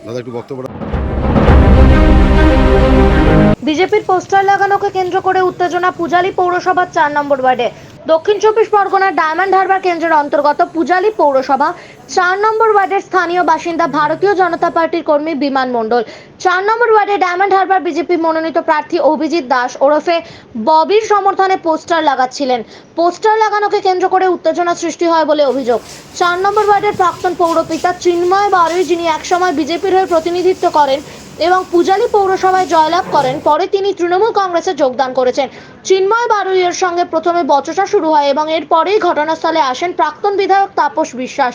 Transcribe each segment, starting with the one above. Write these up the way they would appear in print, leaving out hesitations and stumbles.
দাদা একটু বক্তব্য। বিজেপির পোস্টার লাগানোকে কেন্দ্র করে উত্তেজনা পূজালী পৌরসভার 4 নম্বর ওয়ার্ডে। দক্ষিণ চব্বিশ পরগনার ডায়মন্ড হারবার কেন্দ্রের অন্তর্গত পূজালী পৌরসভা 4 নম্বর ওয়ার্ডের স্থানীয় বাসিন্দা ভারতীয় জনতা পার্টির কর্মী বিমান মণ্ডল 4 নম্বর ওয়ার্ডে ডায়মন্ড হারবার বিজেপি মনোনীত প্রার্থী অভিজিৎ দাস ওরফে ববির সমর্থনে পোস্টার লাগাচ্ছিলেন। পোস্টার লাগানোকে কেন্দ্র করে উত্তেজনা সৃষ্টি হয় বলে অভিযোগ। 4 নম্বর ওয়ার্ডের প্রাক্তন পৌরপিতা চিন্ময় বারুই, যিনি একসময় বিজেপির হয়ে প্রতিনিধিত্ব করেন এবং পূজালী পৌরসভায় জয়লাভ করেন, পরে তিনি তৃণমূল কংগ্রেসে যোগদান করেছেন। চিন্ময় বারুইয়ের সঙ্গে প্রথমে বচসা শুরু হয় এবং এরপরেই ঘটনাস্থলে আসেন প্রাক্তন বিধায়ক তাপস বিশ্বাস।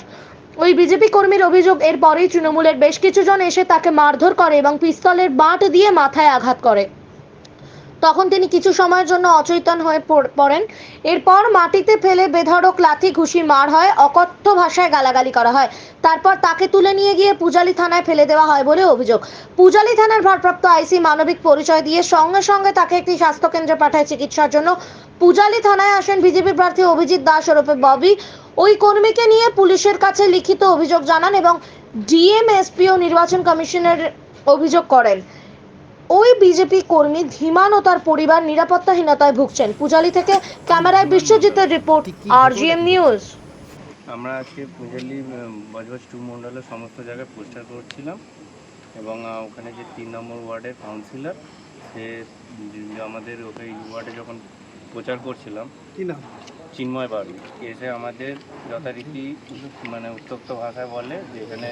ওই বিজেপি কর্মীর অভিযোগ, এরপরেই তৃণমূলের বেশ কিছু জন এসে তাকে মারধর করে এবং পিস্তলের বাঁট দিয়ে মাথায় আঘাত করে। তখন তিনি কিছু সময়ের জন্য অচেতন হয়ে পড়েন। এরপর মাটিতে ফেলে বেধড়ক লাথি ঘুষি মার হয়, অকথ্য ভাষায় গালাগালি করা হয়। তারপর তাকে তুলে নিয়ে গিয়ে পূজালী থানায় ফেলে দেওয়া হয় বলে অভিযোগ। পূজালী থানার ভারপ্রাপ্ত আইসি মানবিক পরিচয় দিয়ে সঙ্গে সঙ্গে তাকে একটি স্বাস্থ্যকেন্দ্রে পাঠায় চিকিৎসার জন্য। পূজালী থানায় আসেন বিজেপি প্রার্থী অভিজিৎ দাস ওরফে ববি। ওই কর্মীকে নিয়ে পুলিশের কাছে লিখিত অভিযোগ জানান এবং ডিএম, এসপি ও নির্বাচন কমিশনের অভিযোগ করেন। ওই বিজেপি কর্মী ধীমান ও তার পরিবার নিরাপত্তাহীনতায় ভুগছেন। পূজালী থেকে ক্যামেরায় বিশ্বজিতের রিপোর্ট, RGM নিউজ। আমরা আজকে পূজালী বজবজ 2 মণ্ডলের সমস্ত জায়গায় পোস্টার করছিলাম এবং ওখানে যে 3 নম্বর ওয়ার্ডের কাউন্সিলর, সে আমাদের ওই ওয়ার্ডে যখন প্রচার করছিলাম, কি নাম, চিন্ময় বারুই, এসে আমাদের যথারীতি মানে উত্তপ্ত ভাষায় বলে যে এখানে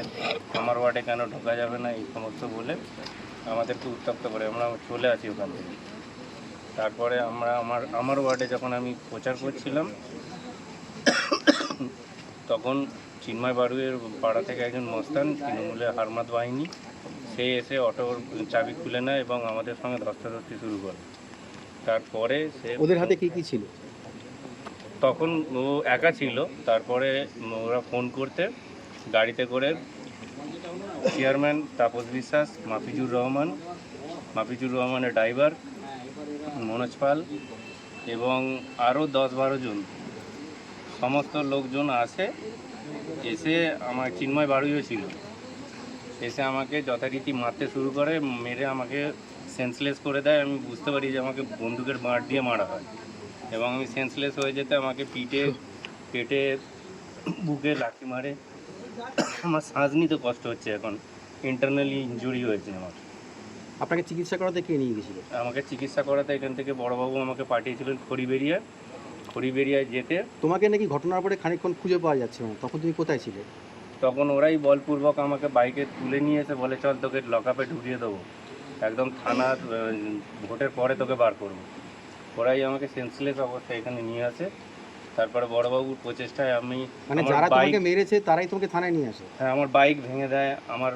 আমার ওয়ার্ডে কেন ঢোকা যাবে না, এই সমস্ত বলে আমাদেরকে উত্তপ্ত করে। আমরা চলে আসি ওখান থেকে। তারপরে আমার ওয়ার্ডে যখন আমি প্রচার করছিলাম, তখন চিন্ময় বারুইয়ের পাড়া থেকে একজন মস্তান, তৃণমূলের হারমাত বাহিনী, সে এসে অটোর চাবি খুলে নেয় এবং আমাদের সঙ্গে ধস্তাধস্তি শুরু করে। তারপরে সে, ওদের হাতে কি কি ছিল? তখন ও একা ছিল। তারপরে ওরা ফোন করতে গাড়িতে করে চেয়ারম্যান তাপস বিশ্বাস, মাফিজুর রহমানের ড্রাইভার মনোজ পাল এবং আরও 10-12 জন সমস্ত লোকজন আসে। এসে আমার চিন্ময় বারুইও ছিল, এসে আমাকে যথারীতি মারতে শুরু করে, মেরে আমাকে সেন্সলেস করে দেয়। আমি বুঝতে পারি যে আমাকে বন্দুকের বাঁট দিয়ে মারা হয় এবং আমি সেন্সলেস হয়ে যেতে আমাকে পিঠে, পেটে, বুকে লাথি মারে। আমার শ্বাস নিতে কষ্ট হচ্ছে, এখন ইন্টারনালি ইনজুরি হয়েছে আমার। আপনাকে চিকিৎসা করাতে কে নিয়ে গেছিল? আমাকে চিকিৎসা করাতে এখান থেকে বড়বাবু আমাকে পাঠিয়েছিলেন খড়িবেড়িয়ায় যেতে। তোমাকে নাকি ঘটনার পরে খানিকক্ষণ খুঁজে পাওয়া যাচ্ছে না, তখন তুমি কোথায় ছিলে? তখন ওরাই বলপূর্বক আমাকে বাইকে তুলে নিয়ে এসে বলে, চল তোকে লকআপে ঢুকিয়ে দেবো, একদম থানার ভোটের পরে তোকে বার করবো। ওরাই আমাকে সেন্সলেস অবস্থায় এখানে নিয়ে আসে। তারপরে বড়বাবুর প্রচেষ্টায় আমি, মানে যারা তোমাকে মেরেছে তারাই তোমাকে থানায় নিয়ে আসে? হ্যাঁ, আমার বাইক ভেঙে দেয়, আমার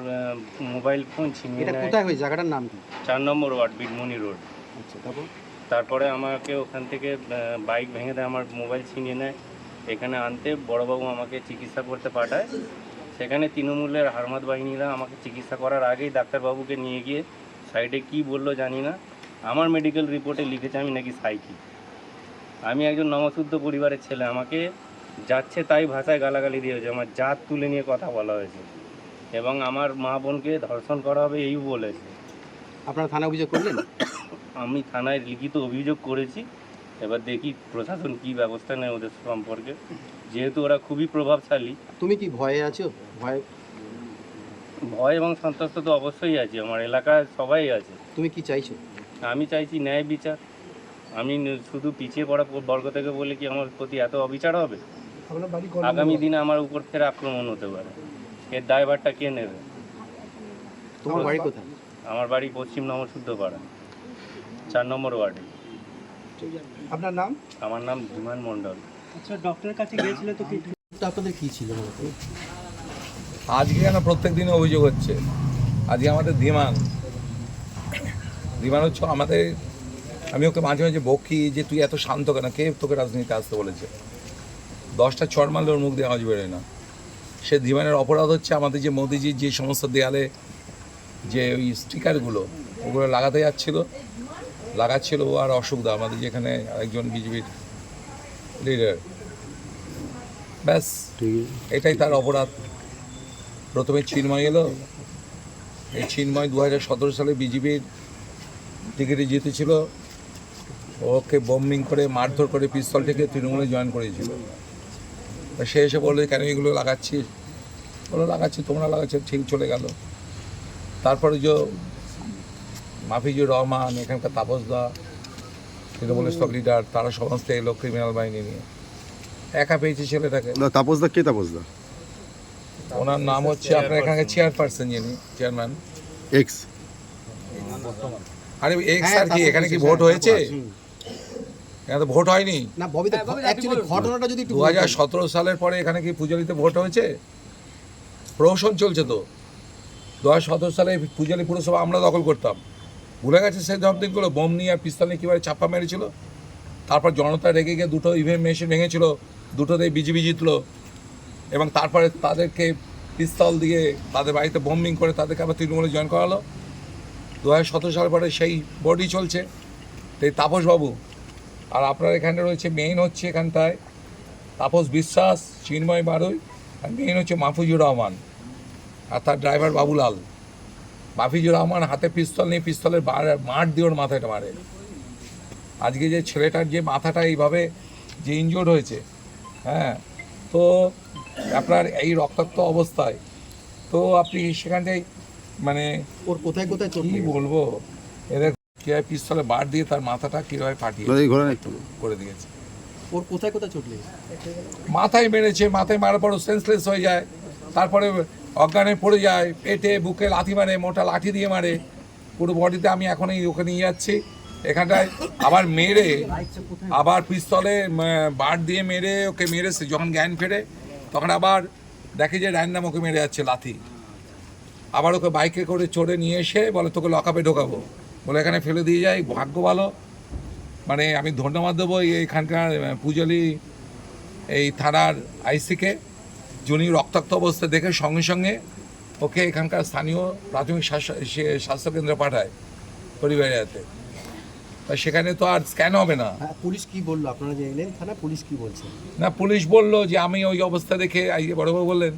মোবাইল ফোন ছিনিয়ে এটা নেয়। কোথায় হয়েছে? জায়গাটার নাম কি? 4 নম্বর ওয়ার্ড, বিটমনি রোড। আচ্ছা, তারপরে আমাকে ওখান থেকে বাইক ভেঙে দেয়, আমার মোবাইল ছিনিয়ে নেয়। এখানে আনতে বড়বাবু আমাকে চিকিৎসা করতে পাঠায়। সেখানে তৃণমূলের হারমাত বাহিনীরা আমাকে চিকিৎসা করার আগেই ডাক্তারবাবুকে নিয়ে গিয়ে সাইডে কি বললো জানি না, আমার মেডিকেল রিপোর্টে লিখেছে আমি নাকি সাইকি। আমি একজন নমশুদ্ধ পরিবারের ছেলে, আমাকে যাচ্ছে তাই ভাষায় গালাগালি দিয়েছে, আমার জাত তুলে নিয়ে কথা বলা হয়েছে এবং আমার মা বোনকে ধর্ষণ করা হবে এই বলেছে। আপনারা থানায় অভিযোগ করলেন? আমি থানায় লিখিত অভিযোগ করেছি, এবার দেখি প্রশাসন কি ব্যবস্থা নেয় ওদের সম্পর্কে, যেহেতু ওরা খুবই প্রভাবশালী। তুমি কি ভয়ে আছো? ভয় এবং সন্ত্রস্ত তো অবশ্যই আছে, আমার এলাকায় সবাই আছে। তুমি কি চাইছো? আমি চাইছি ন্যায় বিচার। আমি শুধু পিছিয়ে পড়া বর্গ থেকে বলে কি আমার প্রতি এত অবিচার হবে? আগামী দিনে আমার উপর ফের আক্রমণ হতে পারে, এর দায়ভারটা কে নেবে? তোমার বাড়ি কোথায়? আমার বাড়ি পশ্চিম নমশুদ্ধপাড়া, 4 নম্বর ওয়ার্ডে। আপনার নাম? আমার নাম ধীমান মণ্ডল। আচ্ছা, ডক্টরের কাছে গিয়েছিল তো, কি আপনাদের কি ছিল? আজকে কেন প্রত্যেক দিনে অভিযোগ হচ্ছে? আজকে আমাদের ধীমান হচ্ছে আমাদের, আমি ওকে মাঝে মাঝে বকি যে তুই এত শান্ত কেন, কে তোকে রাজনীতিতে আসতে বলেছে? 10টা চড় মারলে ওর মুখ দিয়ে আওয়াজ বেরোয় না। সে ধীমানের অপরাধ হচ্ছে আমাদের যে মোদিজির যে সমস্ত দেয়ালে যে ওই স্টিকারগুলো ওগুলো লাগাচ্ছিল ও আর অসুবিধা, আমাদের যেখানে একজন বিজেপির লিডার, ব্যাস এটাই তার অপরাধ। প্রথমে চিন্ময় এলো। এই চিন্ময় 2017 সালে বিজেপির টিকিটে জিতেছিল। ওকে বম্বিং করে মারধর করে পিস্তল থেকে তৃণমূলে জয়েন করেছিল। তা সে এসে বললো কেন এগুলো লাগাচ্ছিস? বলো লাগাচ্ছি, তোমরা লাগাচ্ছ, ঠিক চলে গেল। তারপরে যে মাফিজুর রহমান, এখানকার তাপসদা, তৃণমূলের সব লিডার, তারা সমস্ত এলো ক্রিমিনাল বাহিনী নিয়ে। একা পেয়েছে ছেলেটাকে। তাপসদা কে? তাপসদা ওনার নাম হচ্ছে আপনার এখানকার চেয়ারপারসন, যিনি চেয়ারম্যান এক্স। আরে এক্স আর কি, এখানে কি ভোট হয়েছে? এখানে তো ভোট হয়নি। না ববিতা, অ্যাকচুয়ালি ঘটনাটা যদি একটু 2017 সালের পরে এখানে কি পূজালিতে ভোট হয়েছে? প্রহসন চলছে তো। 2017 সালে পূজালি পুরসভা আমরা দখল করতাম। ভুলে গেছে সেই সব দিনগুলো? বোম নিয়ে আর পিস্তল নিয়ে কীভাবে চাপ্পা মেরেছিল। তারপর জনতা রেগে গিয়ে দুটো ইভিএম মেশিন ভেঙেছিল, দুটোতেই বিজেপি জিতলো। এবং তারপরে তাদেরকে পিস্তল দিয়ে তাদের বাড়িতে বম্বিং করে তাদেরকে আবার তৃণমূলে জয়েন করালো। 2017 সালের পরে সেই বডি চলছে। তো এই তাপসবাবু আর আপনার এখানে রয়েছে, মেইন হচ্ছে এখানটায় তাপস বিশ্বাস, চিন্ময় বারুই, আর মেইন হচ্ছে মাহফুজুর রহমান আর তার ড্রাইভার বাবুলাল। মাহফুজুর রহমান হাতে পিস্তল নিয়ে পিস্তলের মার দিয়ে ওর মাথাটা মারে। আজকে যে ছেলেটার যে মাথাটা এইভাবে যে ইনজোর্ড হয়েছে, হ্যাঁ, তো আপনার এই রক্তাক্ত অবস্থায় তো আপনি সেখানটাই মানে ওর কোথায় কোথায় চোট কি বলবো, এদের কীভাবে পিস্তলে বার দিয়ে তার মাথাটা কীভাবে ফাটিয়ে করে দিয়েছে। ওর কোথায় কোথায় চোট লেগেছে? মাথায় মেরেছে, মাথায় মারার পর সেন্সলেস হয়ে যায়, তারপরে অজ্ঞানে পড়ে যায়, পেটে বুকে লাথি মারে, মোটা লাঠি দিয়ে মারে পুরো বডিতে। আমি এখনই ওকে নিয়ে যাচ্ছি এখানটায়। আবার মেরে আবার পিস্তলে বার দিয়ে মেরে ওকে মেরেছে। যখন জ্ঞান ফেরে তখন আবার দেখে যে র্যান্ডাম ওকে মেরে যাচ্ছে লাথি। আবার ওকে বাইকে করে চড়ে নিয়ে এসে বলে তোকে লকআপে ঢোকাবো বলে এখানে ফেলে দিয়ে যায়। ভাগ্য ভালো, মানে আমি ধন্যবাদ দেবো এইখানকার পূজালি এই থানার আইসিকে, যিনি রক্তাক্ত অবস্থা দেখে সঙ্গে সঙ্গে ওকে এখানকার স্থানীয় প্রাথমিক স্বাস্থ্যকেন্দ্রে পাঠায় পরিবারের হাতে। তা সেখানে তো আর স্ক্যান হবে না। পুলিশ কি বললো? আপনারা যে এলেন থানা, পুলিশ কি বলছে? না, পুলিশ বললো যে আমি ওই অবস্থা দেখে, বড়বাবু বললেন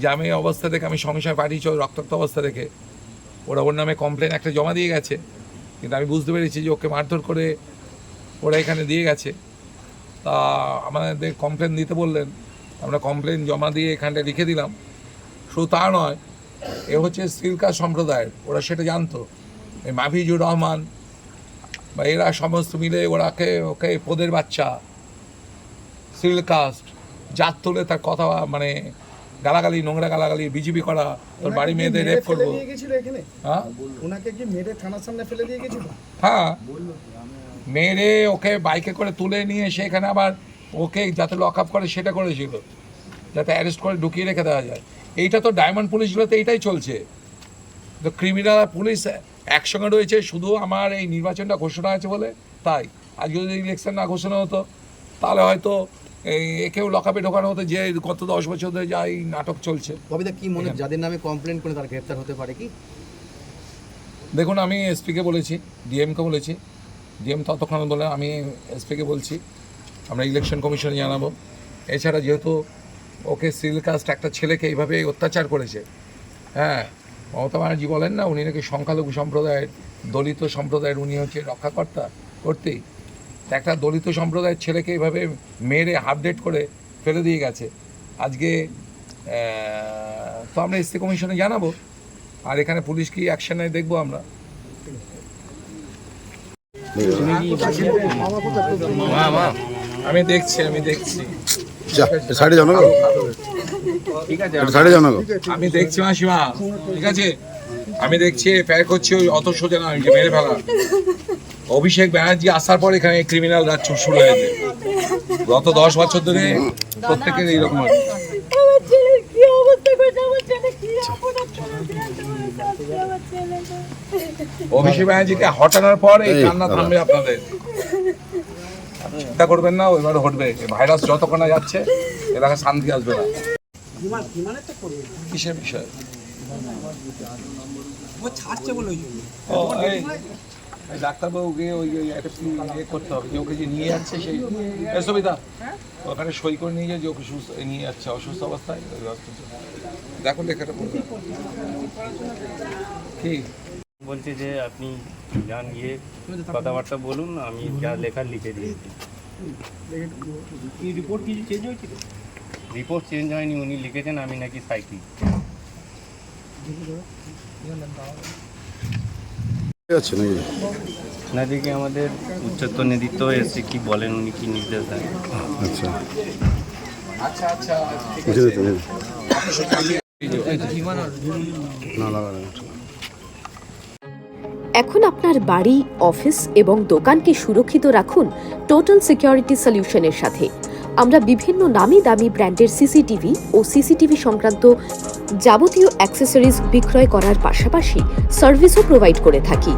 যে আমি এই অবস্থা দেখে আমি সঙ্গে সঙ্গে পাঠিয়েছি ওই রক্তাক্ত অবস্থা দেখে। ওরা ওর নামে কমপ্লেন একটা জমা দিয়ে গেছে, কিন্তু আমি বুঝতে পেরেছি যে ওকে মারধর করে ওরা এখানে দিয়ে গেছে। তা আমাদের কমপ্লেন দিতে বললেন, আমরা কমপ্লেন জমা দিয়ে এখানটা লিখে দিলাম। শুধু তা নয়, এ হচ্ছে সিলকা সম্প্রদায়ের, ওরা সেটা জানতো। এই মাহফুজুর রহমান বা এরা সমস্ত মিলে ওকে পোদের বাচ্চা, সিল কাস্ট, জাত তুলে তার কথা মানে গালাগালি, নোংরা গালাগালি, বিজেপি করা, তোর বাড়ি মেয়েদের রেপ করবো। হ্যাঁ, ওনাকে কি মেরে থানার সামনে ফেলে দিয়ে গেছিল? হ্যাঁ, মেরে ওকে বাইকে করে তুলে নিয়ে এসে এখানে আবার ওকে যাতে লক আপ করে সেটা করেছিল, যাতে অ্যারেস্ট করে ঢুকিয়ে রেখে দেওয়া যায়। এইটা তো ডায়মন্ড পুলিশগুলোতে এইটাই চলছে। তো ক্রিমিনাল আর পুলিশ একসঙ্গে রয়েছে শুধু আমার এই নির্বাচনটা ঘোষণা আছে বলে। তাই আজকে যদি ইলেকশন না ঘোষণা হতো তাহলে হয়তো একেও লকআপে ঢোকানো হতো, যে গত 10 বছর ধরে যা এই নাটক চলছে। ববিতা কি মনে, যাদের নামে কমপ্লেন করে তার গ্রেফতার হতে পারে কি? দেখুন, আমি এসপিকে বলেছি, ডিএমকে বলেছি, ডিএম ততক্ষণ বলে আমি এসপিকে বলছি, আমরা ইলেকশন কমিশনে জানাবো। এছাড়া যেহেতু ওকে সিল কাস্ট একটা ছেলেকে এইভাবে অত্যাচার করেছে, হ্যাঁ, মমতা ব্যানার্জি বলেন না উনি নাকি সংখ্যালঘু সম্প্রদায়ের, দলিত সম্প্রদায়ের উনি হচ্ছে রক্ষাকর্তা করতেই। একটা দলিত সম্প্রদায়ের ছেলেকে এইভাবে মেরে হাফডেট করে ফেলে দিয়ে গেছে। আজকে তো আমরা এসসি কমিশনে জানাবো, আর এখানে পুলিশ কি অ্যাকশন নেয় দেখবো আমরা। আমি দেখছি সাইডে যাও না গো, ঠিক আছে, সাইডে যাও না গো। আমি দেখছি মাসিমা, ঠিক আছে, আমি দেখছি প্যাক হচ্ছে ওই অত সোজা না যে মেরে ফেলা। অভিষেক ব্যানার্জি আসার পর এখানে ক্রিমিনাল রাজ শুরু হয়েছে। গত 10 বছর ধরে প্রত্যেকের এইরকম আছে। অভিষেক ব্যানার্জিকে হটানোর পর এই কান্না থামবে আপনাদের, চিন্তা করবেন না, এবার হটবে। ভাইরাস যতক্ষণ না যাচ্ছে এলাকায় শান্তি আসবে না। কিসের বিষয়? এই ডাক্তারবাবুকে ওই একটা ইয়ে করতে হবে যে ওকে যে নিয়ে যাচ্ছে সেই সুবিধা ওখানে সই করে নিয়ে যায় যে ওকে সুস্থ নিয়ে যাচ্ছে অসুস্থ অবস্থায় দেখো লেখাটা বলবে ঠিক বলছে যে আপনি যান গিয়ে কথাবার্তা বলুন, আমি যা লেখার লিখে দিয়েছি। রিপোর্ট কিছু চেঞ্জ হয়েছিল? রিপোর্ট চেঞ্জ হয়নি, উনি লিখেছেন আমি নাকি সাইকি। আছে নাকি না দেখি আমাদের উচ্চতর নেতৃত্ব এসে কি বলেন, উনি কি নির্দেশ দেন। আচ্ছা আচ্ছা আচ্ছা ঠিক বুঝে আছে যেতে না লাগানো এখন আপনার বাড়ি, অফিস এবং দোকানকে সুরক্ষিত রাখুন টোটাল সিকিউরিটি সলিউশনের সাথে। আমরা বিভিন্ন নামি দামি ব্র্যান্ডের সিসিটিভি ও সিসিটিভি সংক্রান্ত যাবতীয় অ্যাক্সেসরিজ বিক্রয় করার পাশাপাশি সার্ভিসও প্রোভাইড করে থাকি।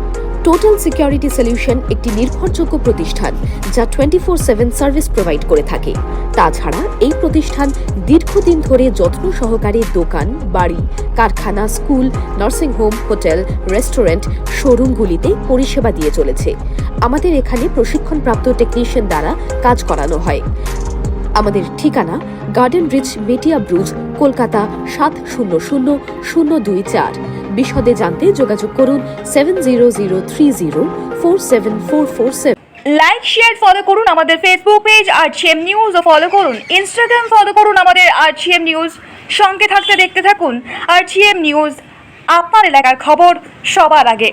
টোটাল সিকিউরিটি সলিউশন একটি নির্ভরযোগ্য প্রতিষ্ঠান যা 24/7 সার্ভিস প্রোভাইড করে থাকে। তাছাড়া এই প্রতিষ্ঠান দীর্ঘদিন ধরে যত্ন সহকারে দোকান, বাড়ি, কারখানা, স্কুল, নার্সিংহোম, হোটেল, রেস্টুরেন্ট, শোরুমগুলিতে পরিষেবা দিয়ে চলেছে। আমাদের এখানে প্রশিক্ষণপ্রাপ্ত টেকনিশিয়ান দ্বারা কাজ করানো হয়। আমাদের ঠিকানা গার্ডেন রিচ, মেটিয়া ব্রুজ, কলকাতা 700024। বিশদে জানতে যোগাযোগ করুন 7003047447। লাইক শেয়ার ফলো করুন আমাদের ফেসবুক পেজ আরজিএম নিউজ ও ফলো করুন ইনস্টাগ্রাম ফলো করুন আমাদের আরজিএম নিউজ। সঙ্গে থাকতে দেখতে থাকুন আরজিএম নিউজ, আপনার এলাকার খবর সবার আগে।